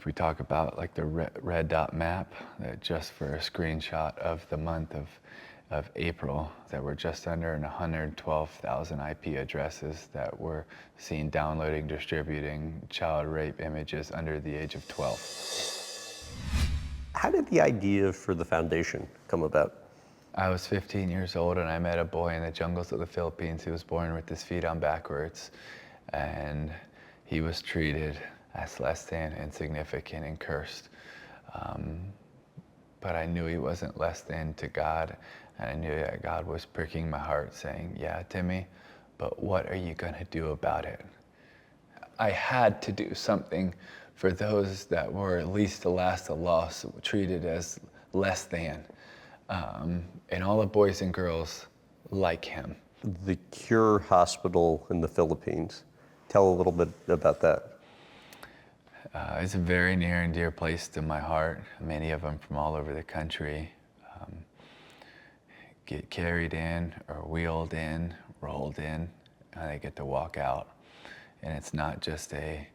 we talk about like the red dot map, that just for a screenshot of the month of April, that were just under 112,000 IP addresses that were seen downloading, distributing child rape images under the age of 12. How did the idea for the foundation come about? I was 15 years old and I met a boy in the jungles of the Philippines. He was born with his feet on backwards, and he was treated as less than, insignificant, and cursed. But I knew he wasn't less than to God, and I knew that God was pricking my heart saying, yeah, Timmy, but what are you gonna do about it? I had to do something for those that were at least the last of lost, treated as less than. And all the boys and girls like him. The Cure Hospital in the Philippines. Tell a little bit about that. It's a very near and dear place to my heart. Many of them from all over the country get carried in or wheeled in, rolled in, and they get to walk out. And it's not just the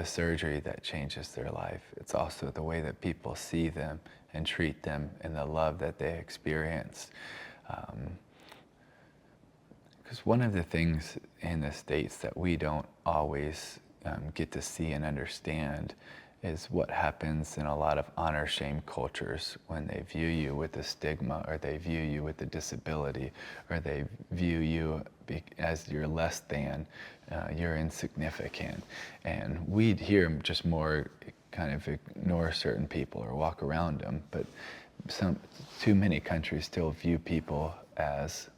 surgery that changes their life. It's also the way that people see them and treat them and the love that they experience. Because one of the things in the States that we don't always get to see and understand is what happens in a lot of honor shame cultures when they view you with a stigma, or they view you with a disability, or they view you as you're less than, you're insignificant. And we'd hear just more kind of ignore certain people or walk around them, but too many countries still view people as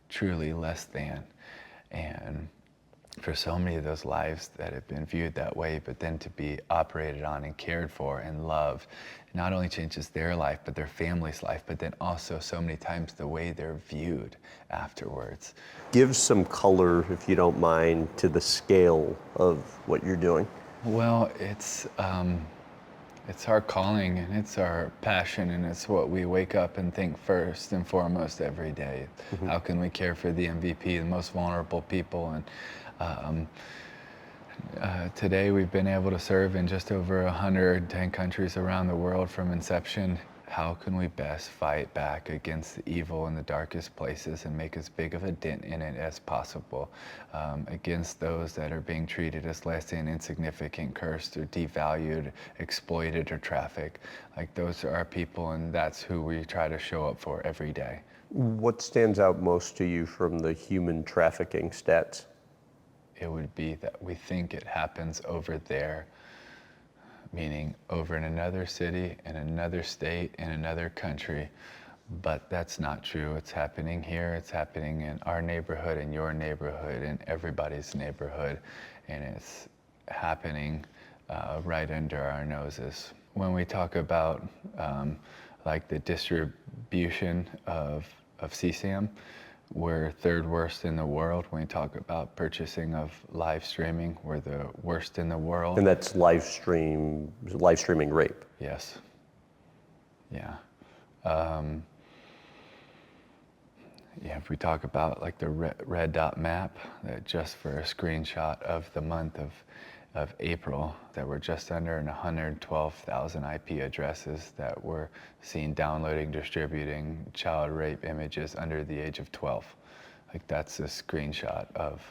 truly less than. And for so many of those lives that have been viewed that way, but then to be operated on and cared for and loved, not only changes their life, but their family's life, but then also so many times the way they're viewed afterwards. Give some color, if you don't mind, to the scale of what you're doing. Well, it's our calling and it's our passion, and it's what we wake up and think first and foremost every day. Mm-hmm. How can we care for the MVP, the most vulnerable people? And today we've been able to serve in just over 110 countries around the world from inception. How can we best fight back against the evil in the darkest places and make as big of a dent in it as possible, against those that are being treated as less than, insignificant, cursed, or devalued, exploited, or trafficked? Like, those are our people, and that's who we try to show up for every day. What stands out most to you from the human trafficking stats? It would be that we think it happens over there, meaning over in another city, in another state, in another country, but that's not true. It's happening here, it's happening in our neighborhood, in your neighborhood, in everybody's neighborhood, and it's happening right under our noses. When we talk about like the distribution of CSAM, we're third worst in the world. When we talk about purchasing of live streaming, we're the worst in the world. And that's live streaming rape. Yes. Yeah. Yeah, if we talk about like the red dot map, that just for a screenshot of the month of April, that were just under 112,000 IP addresses that were seen downloading, distributing child rape images under the age of 12. Like, that's a screenshot of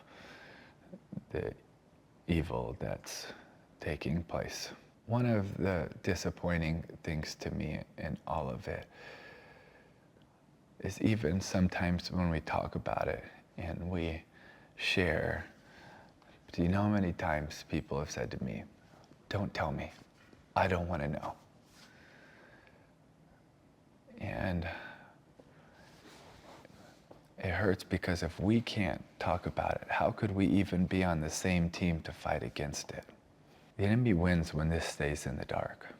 the evil that's taking place. One of the disappointing things to me in all of it is, even sometimes when we talk about it and we share, do you know how many times people have said to me, don't tell me, I don't want to know. And it hurts, because if we can't talk about it, how could we even be on the same team to fight against it? The enemy wins when this stays in the dark.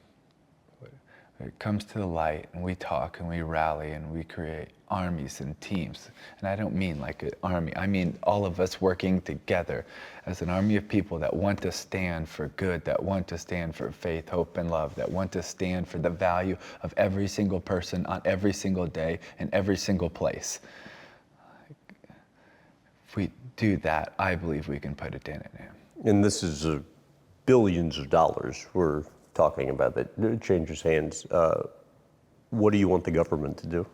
When it comes to the light and we talk and we rally and we create armies and teams, and I don't mean like an army, I mean all of us working together as an army of people that want to stand for good, that want to stand for faith, hope, and love, that want to stand for the value of every single person on every single day in every single place. If we do that, I believe we can put a dent in it. And this is a billions of dollars we're talking about that changes hands. What do you want the government to do?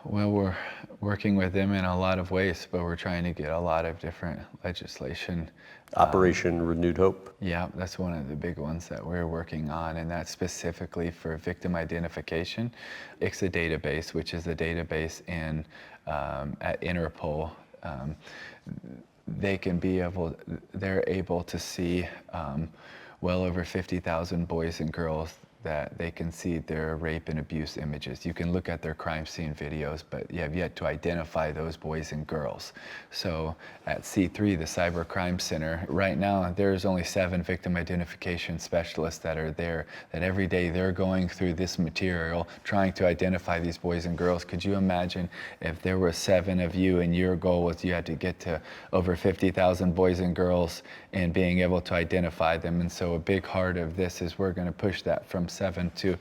Well, we're working with them in a lot of ways, but we're trying to get a lot of different legislation. Operation Renewed Hope? Yeah, that's one of the big ones that we're working on, and that's specifically for victim identification. It's a database, which is a database at Interpol. They're able to see well over 50,000 boys and girls that they can see their rape and abuse images. You can look at their crime scene videos, but you have yet to identify those boys and girls. So at C3, the Cyber Crime Center, right now there's only 7 victim identification specialists that are there, that every day they're going through this material, trying to identify these boys and girls. Could you imagine if there were 7 of you and your goal was you had to get to over 50,000 boys and girls and being able to identify them? And so a big part of this is we're gonna push that from 7 to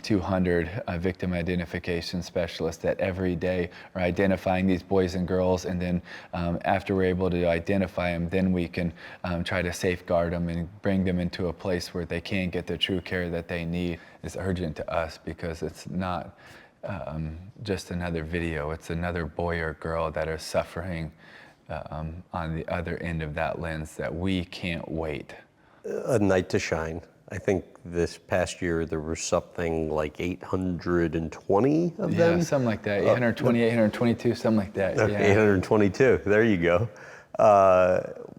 200 victim identification specialists that every day are identifying these boys and girls, and then after we're able to identify them, then we can try to safeguard them and bring them into a place where they can get the true care that they need. It's urgent to us because it's not just another video, it's another boy or girl that are suffering on the other end of that lens that we can't wait. A night to shine. I think this past year there was something like 820 of them. Yeah, something like that. 820, 822, something like that. Okay, Yeah. 822. There you go.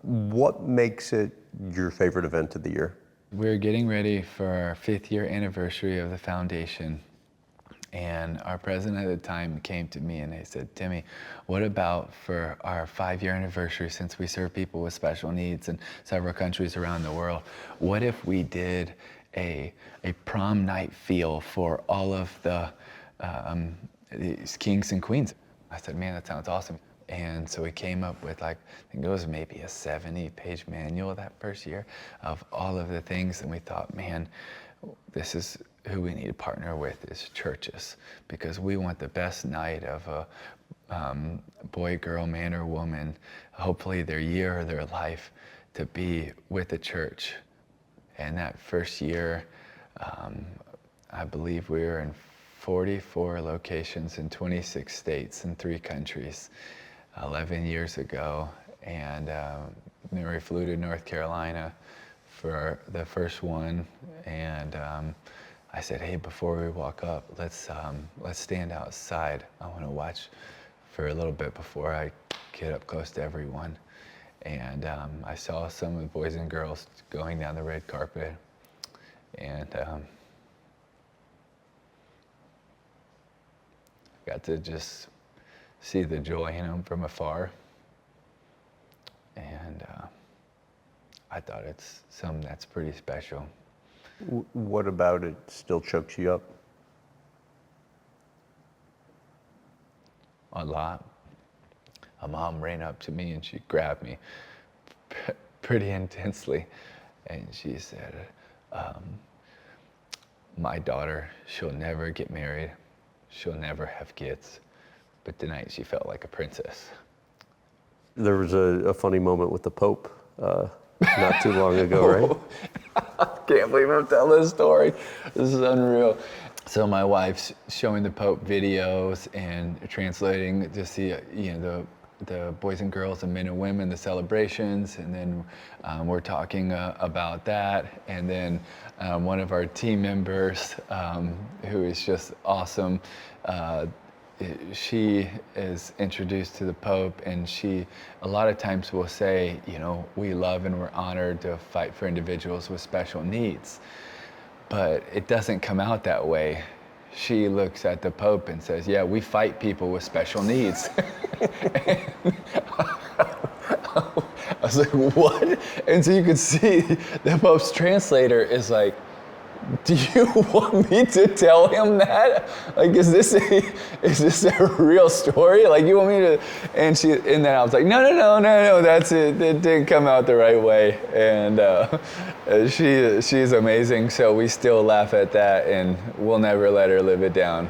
What makes it your favorite event of the year? We're getting ready for our 5th year anniversary of the foundation. And our president at the time came to me and they said, Timmy, what about for our 5-year anniversary, since we serve people with special needs in several countries around the world, what if we did a prom night feel for all of these kings and queens? I said, man, that sounds awesome. And so we came up with, like, I think it was maybe a 70-page manual that first year of all of the things. And we thought, man, this is who we need to partner with is churches, because we want the best night of a boy, girl, man, or woman, hopefully their year or their life, to be with the church. And that first year, I believe we were in 44 locations in 26 states and 3 countries 11 years ago. And then we flew to North Carolina for the first one. And I said, hey, before we walk up, let's stand outside. I want to watch for a little bit before I get up close to everyone. And I saw some of the boys and girls going down the red carpet. And got to just see the joy in them from afar. And I thought it's something that's pretty special. What about it still chokes you up? A lot. A mom ran up to me and she grabbed me pretty intensely. And she said, my daughter, she'll never get married. She'll never have kids. But tonight she felt like a princess. There was a funny moment with the Pope not too long ago, right? I can't believe I'm telling this story. This is unreal. So my wife's showing the Pope videos and translating to see, the boys and girls and men and women, the celebrations, and then we're talking about that. And then one of our team members, who is just awesome, she is introduced to the Pope, and she a lot of times will say, we love and we're honored to fight for individuals with special needs. But it doesn't come out that way. She looks at the Pope and says, yeah, we fight people with special needs. I was like, what? And so you could see the Pope's translator is like, do you want me to tell him that? Like, is this a real story? Like, you want me to? And then I was like, no, that's it. It didn't come out the right way. And she's amazing. So we still laugh at that, and we'll never let her live it down.